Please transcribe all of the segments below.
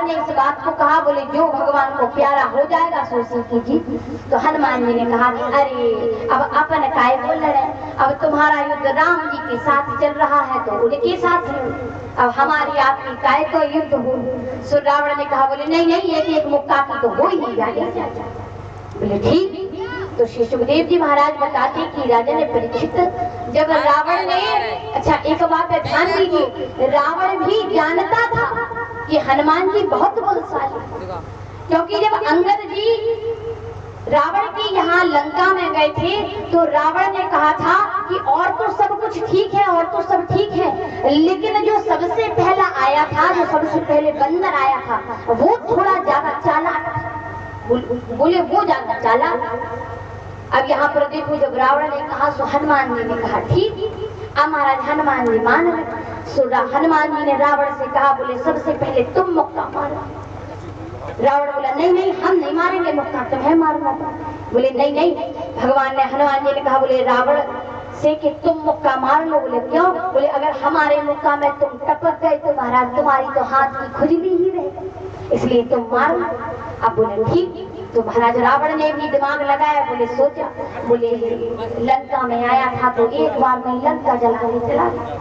रावण ने इस बात को कहा, बोले जो भगवान को प्यारा हो जाएगा सो उसी की जीत। तो हनुमान जी ने कहा कि अरे अब अपन काय को लड़े, अब तुम्हारा युद्ध राम जी के साथ चल रहा है तो उनके साथ है, अब हमारी आपकी काय को युद्ध हो। सो रावण ने कहा, बोले नहीं नहीं एक एक मुक्का की तो हो ही जाएगा। बोले ठीक। तो श्री सुखदेव जी महाराज बताते कि राजा ने परीक्षित जब रावण ने, अच्छा एक बात है ध्यान दीजिए, रावण भी जानता था कि हनुमान जी बहुत बलशाली, क्योंकि जब अंगद जी रावण की यहाँ लंका में गए थे तो रावण ने कहा था कि और तो सब कुछ ठीक है, और तो सब ठीक है, लेकिन जो सबसे पहला आया था, जो सबसे पहले बंदर आया था वो थोड़ा ज्यादा चालाक, बोले वो ज्यादा चालाक। अब यहाँ पर देखो जब रावण ने कहा सो हनुमान जी ने कहा ठीक। अब महाराज हनुमान जी मान रहे। सो हनुमान जी ने रावण से कहा, बोले सबसे पहले तुम मुक्का मारो। रावण बोला नहीं नहीं हम नहीं मारेंगे मुक्का, तुम्हें मारना। बोले नहीं नहीं, भगवान ने हनुमान जी ने कहा, बोले रावण से कि तुम मुक्का मार लो। बोले क्यों? बोले अगर हमारे मुक्का में तुम टपक गए तो महाराज तुम्हारी तो हाथ की खुजली ही रहे, इसलिए तुम मार लो। अब बोले ठीक। तो महाराज रावण ने भी दिमाग लगाया, बोले सोचा, बोले लंका में आया था तो एक बार में लंका जलाने चला गया,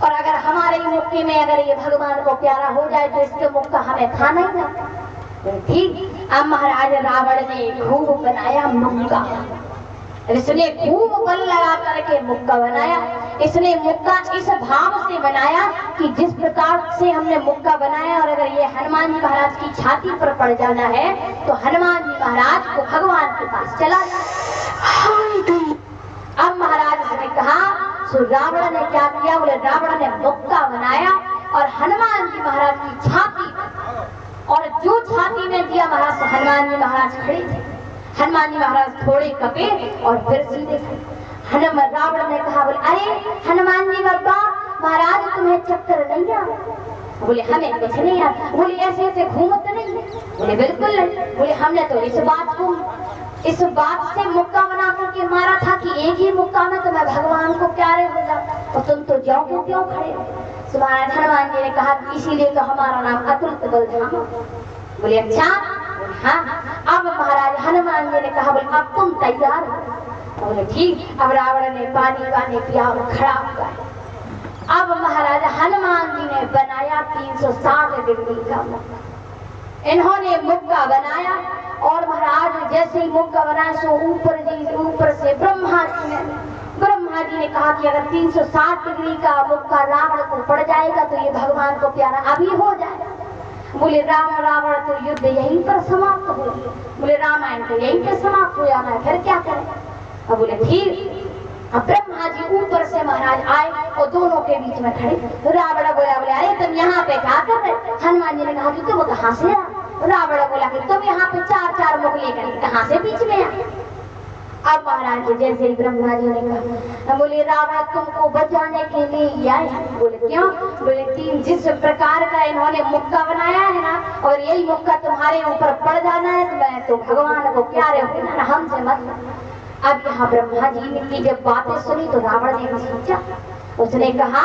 और अगर हमारे मुक्के में अगर ये भगवान को प्यारा हो जाए तो इसके मुक्का हमें खाना ही ना। ठीक। अब महाराज रावण ने खूब बनाया मुक्का, इसने खूब बल लगा करके मुक्का बनाया। इसने मुक्का इस भाव से बनाया कि जिस प्रकार से हमने मुक्का बनाया, और अगर ये हनुमान जी महाराज की छाती पर पड़ जाना है तो हनुमान जी महाराज को भगवान के पास चला जाए। अब महाराज ने कहा, सो रावण ने क्या किया? बोले रावण ने मुक्का बनाया और हनुमान जी महाराज की छाती, और जो छाती में दिया महाराज हनुमान जी महाराज खड़े थे। हनुमान जी महाराज थोड़े कपे और फिर सीधे हनुमान। रावण ने कहा, बोले अरे हनुमान जी बाबा महाराज तुम्हें चक्कर नहीं आ? बोले हमें कुछ नहीं आता। बोले ऐसे ऐसे घूमते नहीं? बोले बिल्कुल नहीं। बोले हमने तो इस बात से मुक्का बना करके मारा था कि एक ही मुक्का में तुम्हें भगवान को प्यारे हो जाओ, और तुम तो ज्यों के त्यों खड़े हो। महाराज हनुमान जी ने कहा इसीलिए तो हमारा नाम अतुलित बलधामा। बोले अच्छा हाँ। अब महाराज हनुमान जी ने कहा, बोले अब तुम तैयार हो? बोले ठीक। अब रावण ने पानी पिया और खड़ा हुआ है। अब महाराज हनुमान जी ने बनाया 360 डिग्री का मुक्का। इन्होंने मुक्का बनाया और महाराज जैसे ही मुक्का बनाया सो ऊपर से ब्रह्मा जी ने कहा कि अगर 360 डिग्री का मुक्का रावण को पड़ जाएगा तो ये भगवान को प्यारा अभी हो जाएगा। बोले राम रावण तो युद्ध यहीं पर समाप्त हो, बोले रामायण तो यहीं पर समाप्त हो जाना है, फिर क्या करें? अब बोले ठीक। अब ब्रह्मा जी ऊपर से महाराज आए और दोनों के बीच में खड़े। रावण बोला, बोले अरे तुम यहाँ पे क्या कर रहे? हनुमान जी ने कहा कि तुम कहाँ से आ? रावण बोला कि तुम यहाँ पे 4 मुख लेकर कहाँ से बीच में आए? अब महाराज जैसे ही ब्रह्मा जी ने कहा, बोले रावण तुमको बचाने के लिए आए। बोले क्यों? बोले जिस प्रकार का इन्होंने मुक्का बनाया है ना, और यही मुक्का तुम्हारे ऊपर पड़ जाना है तो मैं तो भगवान को प्यारे हो ना, हमसे मत। अब यहाँ ब्रह्मा जी ने की जब बातें सुनी तो रावण ने भी सोचा, उसने कहा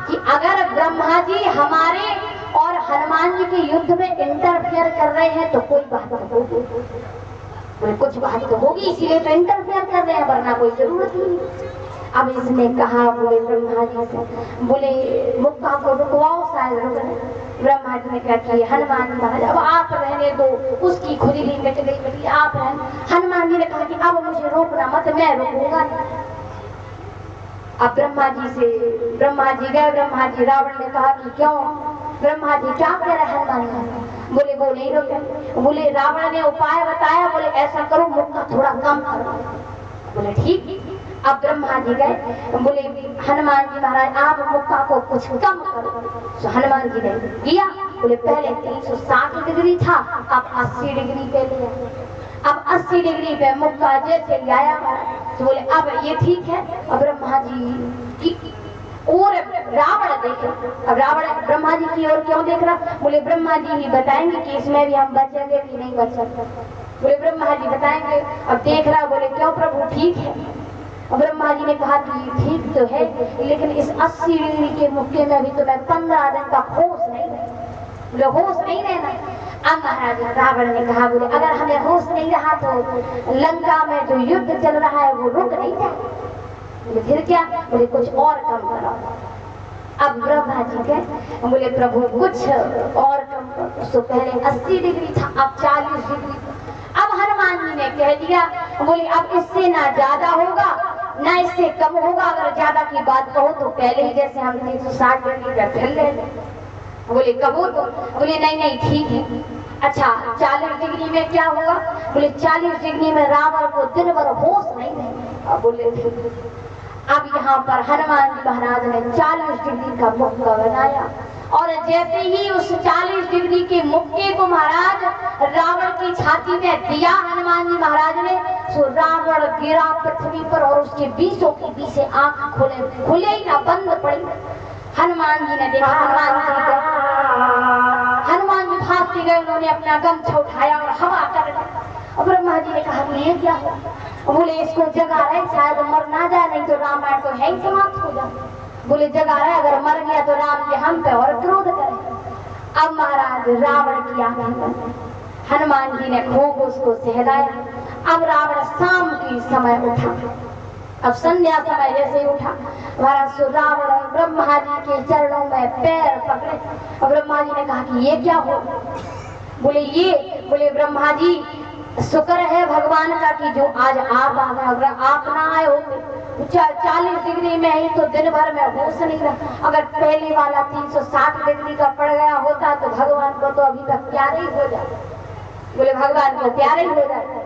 कि अगर ब्रह्मा जी हमारे और हनुमान जी के युद्ध में इंटरफेयर कर रहे हैं तो कोई बात नहीं, कुछ बात तो होगी, इसीलिए तो इंटरफेयर कर रहे हैं, वरना कोई जरूरत नहीं। अब इसने कहा, बोले ब्रह्मा जी से, बोले मुक्का को रुकवाओ, शायद रुक रहे। ब्रह्मा जी ने क्या किया, हनुमान जी महाराज अब आप रहने दो, उसकी खुजली मिट गई, आप रहने। हनुमान जी ने कहा कि अब मुझे रोकना मत, मैं रुकूंगा। अब ब्रह्मा जी गए, ब्रह्मा जी रावण ने कहा कि क्यों? ब्रह्मा जी क्या कह रहे हनुमान जी? बोले वो नहीं रोके। बोले रावण ने उपाय बताया, बोले ऐसा करो मुक्का थोड़ा कम करो। बोले ठीक। अब ब्रह्मा जी गए, बोले हनुमान जी महाराज आप मुक्का को कुछ कम करो। तो हनुमान जी ने किया, बोले पहले 360 डिग्री था, अब 80 डिग्री पे लिया। अब 80 डिग्री पे मुक्का जैसे आया तो बोले अब ये ठीक है। अब ब्रह्मा जी की और रावण देखे, अब रावण ब्रह्मा जी की ओर क्यों देख रहा? बोले ब्रह्मा जी ही बताएंगे कि इसमें भी हम बचेंगे कि नहीं बच सकते। बोले ब्रह्मा जी बताएंगे। अब देख रहा, बोले क्यों प्रभु ठीक है? अब ब्रह्मा जी ने कहा कि ठीक तो है, लेकिन इस 80 डिग्री के मुक्के में भी तो मैं 15 दिन का होश नहीं रहना। महाराज रावण ने कहा बोले अगर हमें होश नहीं रहा तो लंका में जो युद्ध चल रहा है वो रुक नहीं जाए। बोले फिर क्या? बोले कुछ और कम करो। अब ब्रह्मा जी कहे बोले प्रभु कुछ और कम करो। उससे पहले 80 डिग्री था, अब 40 डिग्री। अब हनुमान जी ने कह दिया बोले अब इससे ना ज्यादा होगा ना इससे कम होगा। अगर ज्यादा की बात कहो तो पहले ही जैसे हम 360 डिग्री का ढल ले। बोले कबूल? बोले नहीं नहीं ठीक है। अच्छा 40 डिग्री में क्या हुआ? बोले 40 डिग्री में रावण को दिन भर होश नहीं है। बोले अब यहाँ पर हनुमान जी महाराज ने 40 डिग्री का मुक्का बनाया और जैसे ही उस 40 डिग्री के मुक्के को महाराज रावण की छाती में दिया हनुमान जी महाराज ने, तो रावण गिरा पृथ्वी पर और उसके बीचों के बीच आंख खुले ही ना बंद पड़ी। हनुमान जी ने देखा, हनुमान जी भागते गए, उन्होंने अपना गमछा उठाया और हवा कर दिया। और ब्रह्मा जी ने कहा ये क्या हो? बोले इसको जगा रहे शायद मर ना जाए, नहीं तो रामायण तो है ही समाप्त हो जाए। बोले जगा रहे अगर मर गया तो राम जी हम पे और क्रोध करें। अब महाराज रावण की आंखें बंद, हनुमान जी ने खूब उसको सहलाया। अब रावण शाम की समय उठा, अब संध्या समय जैसे ही उठा महाराज रावण ब्रह्मा जी के चरणों में पैर पकड़े। और ब्रह्मा जी ने कहा कि ये क्या हो? बोले ये, बोले ब्रह्मा जी शुक्र है भगवान का कि जो आज आप आ गए, अगर आप ना आए होते 40 डिग्री में ही तो दिन भर में होश नहीं रहा। अगर पहले वाला 360 डिग्री का पड़ गया होता तो भगवान को तो अभी तक प्यारे ही हो जाए। बोले भगवान को प्यारे ही हो जाए।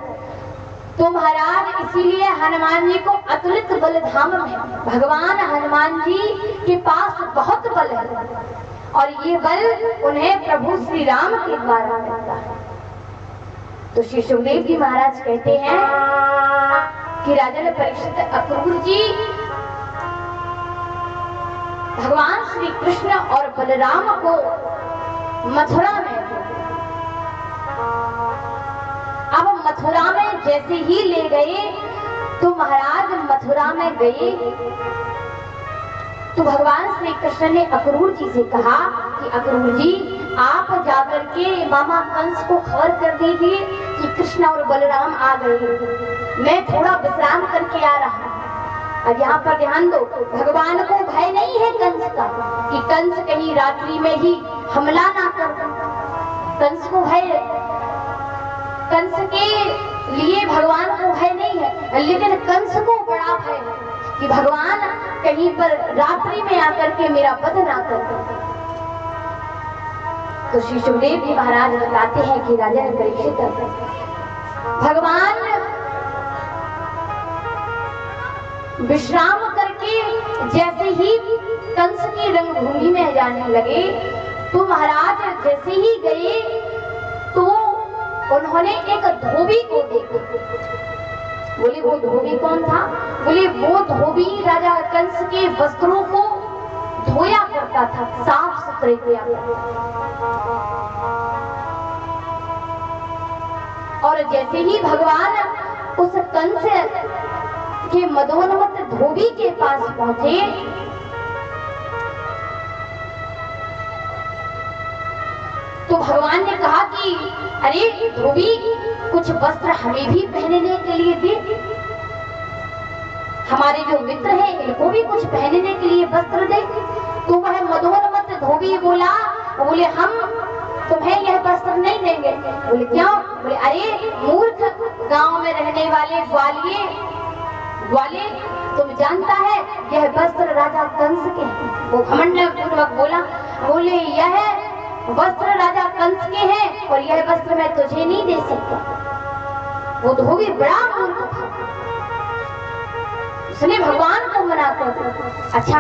तो महाराज इसीलिए हनुमान जी को अतुलित बल धाम में भगवान हनुमान जी के पास बहुत बल है और ये बल उन्हें प्रभु श्री राम के द्वारा मिलता है। तो श्री सुखदेव जी महाराज कहते हैं कि राजन परीक्षित अक्रूर जी भगवान श्री कृष्ण और बलराम को मथुरा में, अब मथुरा में जैसे ही ले गए तो महाराज मथुरा में गए तो भगवान श्री कृष्ण ने अक्रूर जी से कहा कि अक्रूर जी आप जाकर के मामा कंस को खबर कर दीजिए कि कृष्ण और बलराम आ गए, मैं थोड़ा विश्राम करके आ रहा हूँ। अब यहाँ पर ध्यान दो, भगवान को भय नहीं है कंस का कि कंस कहीं रात्रि में ही हमला ना कर। कंस को भय, कंस के लिए भगवान को भय नहीं है, लेकिन कंस को बड़ा भय है कि भगवान कहीं पर रात्रि में आकर के मेरा वध ना कर। तो श्री सुखदेव जी महाराज बताते हैं कि राजन परीक्षित भगवान विश्राम करके जैसे ही कंस की रंगभूमि में जाने लगे तो महाराज जैसे ही गए तो उन्होंने एक धोबी को देखा। बोले वो धोबी कौन था? बोले वो धोबी राजा कंस के वस्त्रों को धोया करता था, साफ सुथरे किया और जैसे ही भगवान उस कंस के मदोन्मत्त धोबी के पास पहुंचे तो भगवान ने कहा कि अरे धोबी कुछ वस्त्र हमें भी पहनने के लिए दे, हमारे जो मित्र हैं इनको भी कुछ पहनने के लिए वस्त्र दे। तो वह मदोन्मत्त धोबी बोला, बोले हम तुम्हें यह वस्त्र नहीं देंगे। बोले क्यों? बोले अरे मूर्ख, गांव में रहने वाले ग्वाले तुम जानता है यह वस्त्र राजा कंस के हैं। वो घमंड पूर्वक बोला, बोले यह वस्त्र राजा कंस के हैं और यह वस्त्र मैं तुझे नहीं दे सकता। वो धोबी बड़ा मूर्ख था, उसने भगवान को मना कर। अच्छा